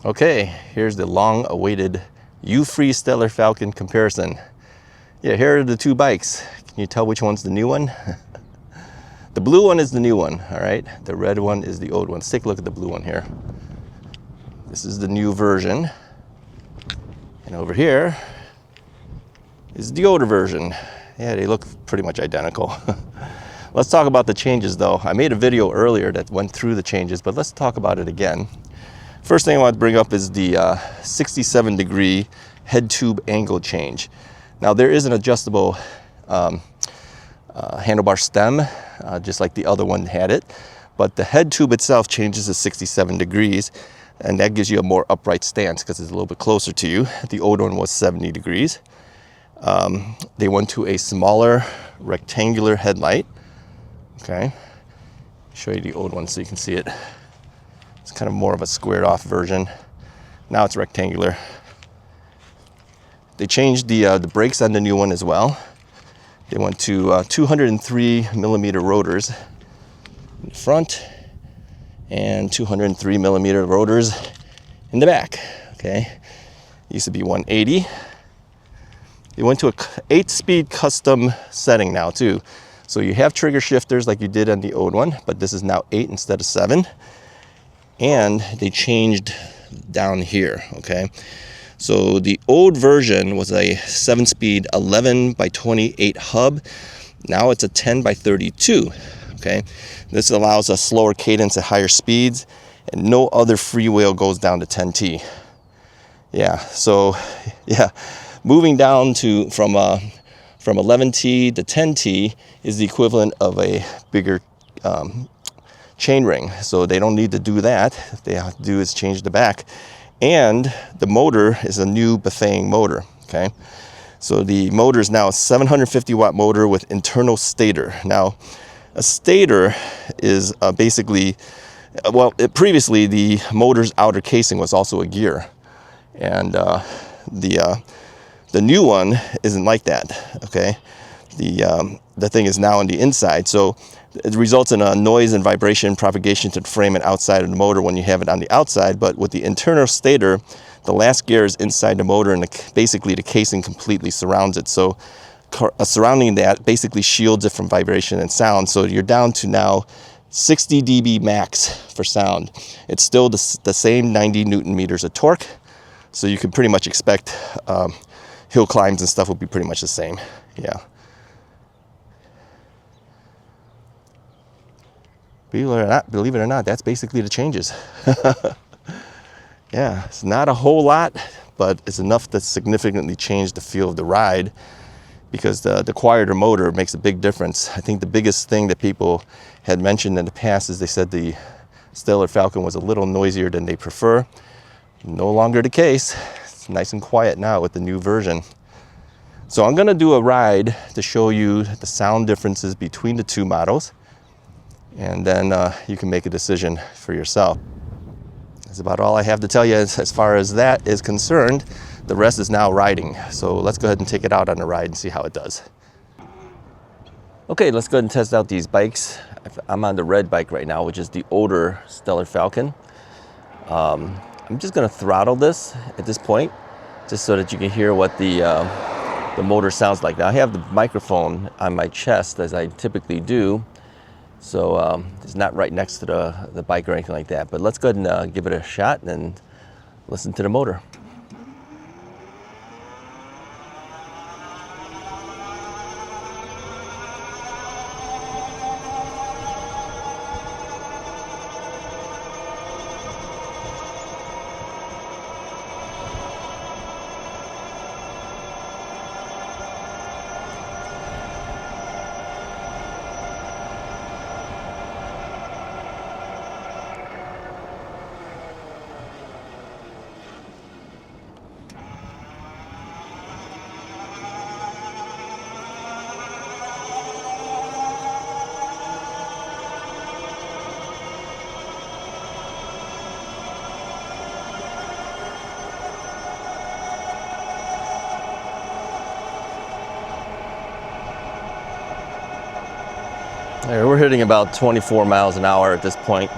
Okay, here's the long-awaited Euphree Stellar Falcon comparison. Yeah, here are the two bikes. Can you tell which one's the new one? The blue one is the new one, all right? The red one is the old one. Let's take a look at the blue one here. This is the new version. And over here is the older version. Yeah, they look pretty much identical. Let's talk about the changes though. I made a video earlier that went through the changes, but let's talk about it again. First thing I want to bring up is the 67-degree head tube angle change. Now there is an adjustable handlebar stem, just like the other one had it, but the head tube itself changes to 67 degrees, and that gives you a more upright stance because it's a little bit closer to you. The old one was 70 degrees. They went to a smaller rectangular headlight. Okay, show you the old one so you can see it. It's kind of more of a squared off version. Now it's rectangular. They changed the brakes on the new one as well. They went to 203 millimeter rotors in the front and 203 millimeter rotors in the back. Okay, it used to be 180. They went to a 8-speed custom setting now too. So you have trigger shifters like you did on the old one, but this is now 8 instead of 7. And they changed down here, okay? So the old version was a 7-speed 11x28 hub. Now it's a 10x32, okay? This allows a slower cadence at higher speeds, and no other freewheel goes down to 10T. Yeah, so yeah, moving down to from 11T to 10T is the equivalent of a bigger chain ring, so they don't need to do that. What they have to do is change the back, and the motor is a new Bethane motor. Okay, so the motor is now a 750 watt motor with internal stator. Now a stator is basically, well, previously the motor's outer casing was also a gear, and the new one isn't like that. Okay, the thing is now on the inside, so it results in a noise and vibration propagation to the frame and outside of the motor when you have it on the outside. But with the internal stator, the last gear is inside the motor, and basically the casing completely surrounds it. So surrounding that basically shields it from vibration and sound. So you're down to now 60 dB max for sound. It's still the same 90 Newton meters of torque. So you can pretty much expect hill climbs and stuff will be pretty much the same. Yeah. Believe it or not, that's basically the changes. Yeah, it's not a whole lot, but it's enough to significantly change the feel of the ride, because the quieter motor makes a big difference. I think the biggest thing that people had mentioned in the past is they said the Stellar Falcon was a little noisier than they prefer. No longer the case. It's nice and quiet now with the new version. So I'm gonna do a ride to show you the sound differences between the two models, and then you can make a decision for yourself. That's about all I have to tell you as far as that is concerned. The rest is now riding. So let's go ahead and take it out on a ride and see how it does. Okay, let's go ahead and test out these bikes. I'm on the red bike right now, which is the older Stellar Falcon. I'm just gonna throttle this at this point, just so that you can hear what the motor sounds like. Now I have the microphone on my chest, as I typically do, so it's not right next to the bike or anything like that. But let's go ahead and give it a shot and listen to the motor. We're hitting about 24 miles an hour at this point.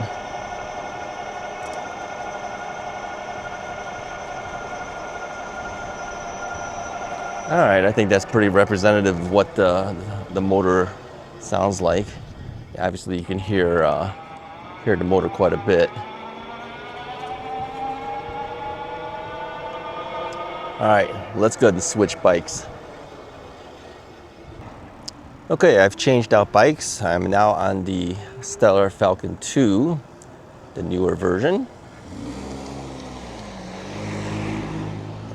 All right, I think that's pretty representative of what the motor sounds like. Obviously, you can hear the motor quite a bit. All right, let's go ahead and switch bikes. Okay, I've changed out bikes. I'm now on the Stellar Falcon 2, the newer version.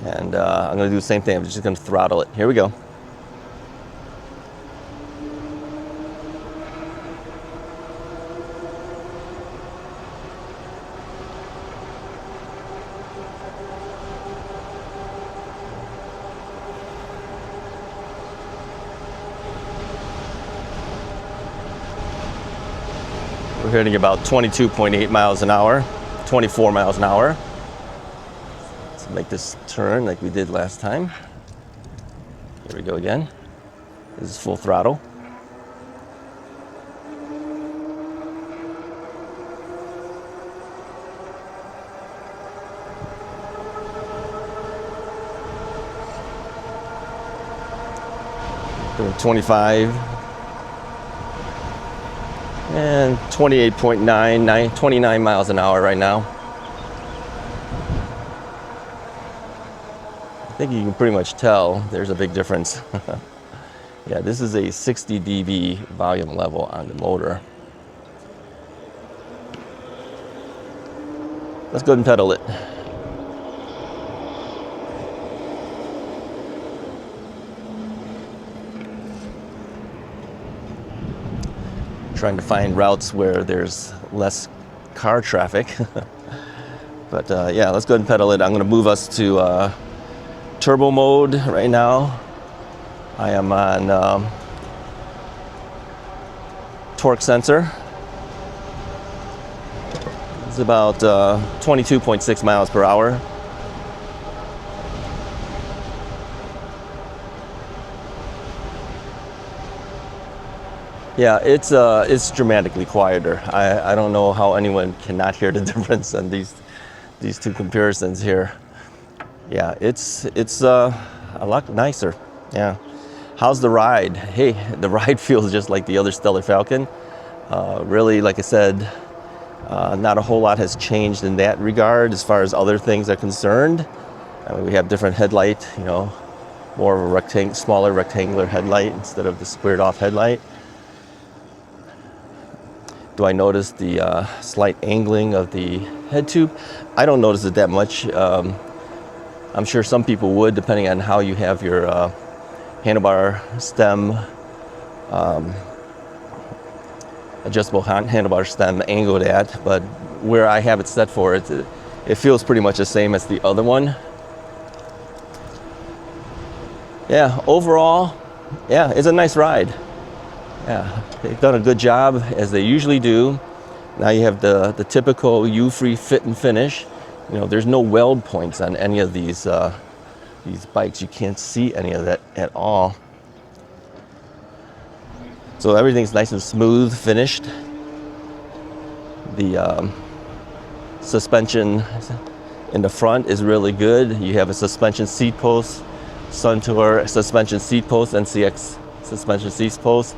And I'm going to do the same thing. I'm just going to throttle it. Here we go. We're hitting about 22.8 miles an hour, 24 miles an hour. Let's make this turn like we did last time. Here we go again. This is full throttle. Doing 25. And 28.9, 29 miles an hour right now. I think you can pretty much tell there's a big difference. Yeah, this is a 60 dB volume level on the motor. Let's go ahead and pedal it. Trying to find routes where there's less car traffic. But yeah, let's go ahead and pedal it. I'm going to move us to turbo mode right now. I am on torque sensor. It's about 22.6 miles per hour. Yeah, it's dramatically quieter. I don't know how anyone cannot hear the difference in these two comparisons here. Yeah, it's a lot nicer. Yeah. How's the ride? Hey, the ride feels just like the other Stellar Falcon. Really, like I said, not a whole lot has changed in that regard as far as other things are concerned. I mean, we have different headlight, you know, more of a smaller rectangular headlight instead of the squared off headlight. Do I notice the slight angling of the head tube? I don't notice it that much. I'm sure some people would, depending on how you have your handlebar stem, adjustable handlebar stem angled at. But where I have it set for it, it feels pretty much the same as the other one. Yeah, overall, yeah, it's a nice ride. Yeah, they've done a good job, as they usually do. Now you have the typical Euphree fit and finish. You know, there's no weld points on any of these bikes. You can't see any of that at all. So everything's nice and smooth finished. The suspension in the front is really good. You have a suspension seat post, Suntour suspension seat post, NCX suspension seat post.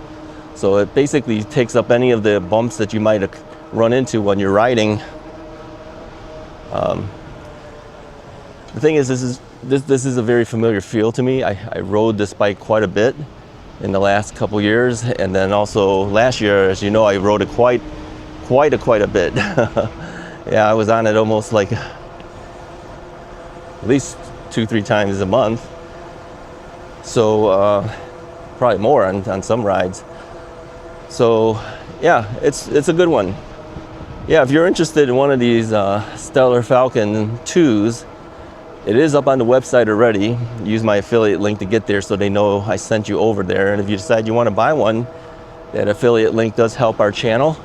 So it basically takes up any of the bumps that you might run into when you're riding. The thing is, this is a very familiar feel to me. I rode this bike quite a bit in the last couple years, and then also last year, as you know, I rode it quite a bit. Yeah, I was on it almost like at least 2-3 times a month. So probably more on some rides. So yeah, it's a good one. Yeah, if you're interested in one of these Stellar Falcon 2s, it is up on the website already. Use my affiliate link to get there so they know I sent you over there. And if you decide you want to buy one, that affiliate link does help our channel.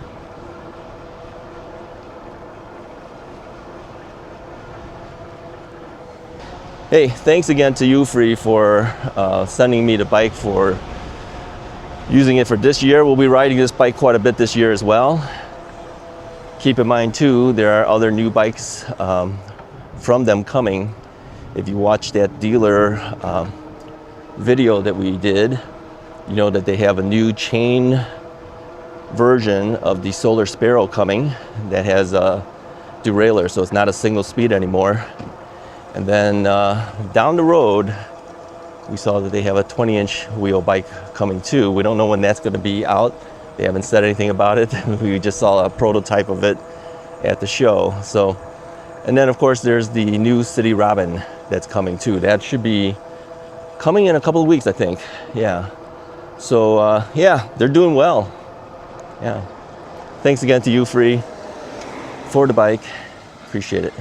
Hey, thanks again to Euphree for sending me the bike, for using it for this year. We'll be riding this bike quite a bit this year as well. Keep in mind too, there are other new bikes from them coming. If you watch that dealer video that we did, you know that they have a new chain version of the Solar Sparrow coming that has a derailleur, so it's not a single speed anymore. And then down the road, we saw that they have a 20-inch wheel bike coming too. We don't know when that's going to be out. They haven't said anything about it. We just saw a prototype of it at the show. So, and then of course there's the new City Robin that's coming too. That should be coming in a couple of weeks, I think. Yeah. So yeah, they're doing well. Yeah. Thanks again to Euphree for the bike. Appreciate it.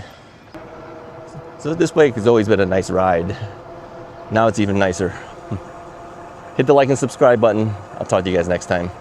So this bike has always been a nice ride. Now it's even nicer. Hit the like and subscribe button. I'll talk to you guys next time.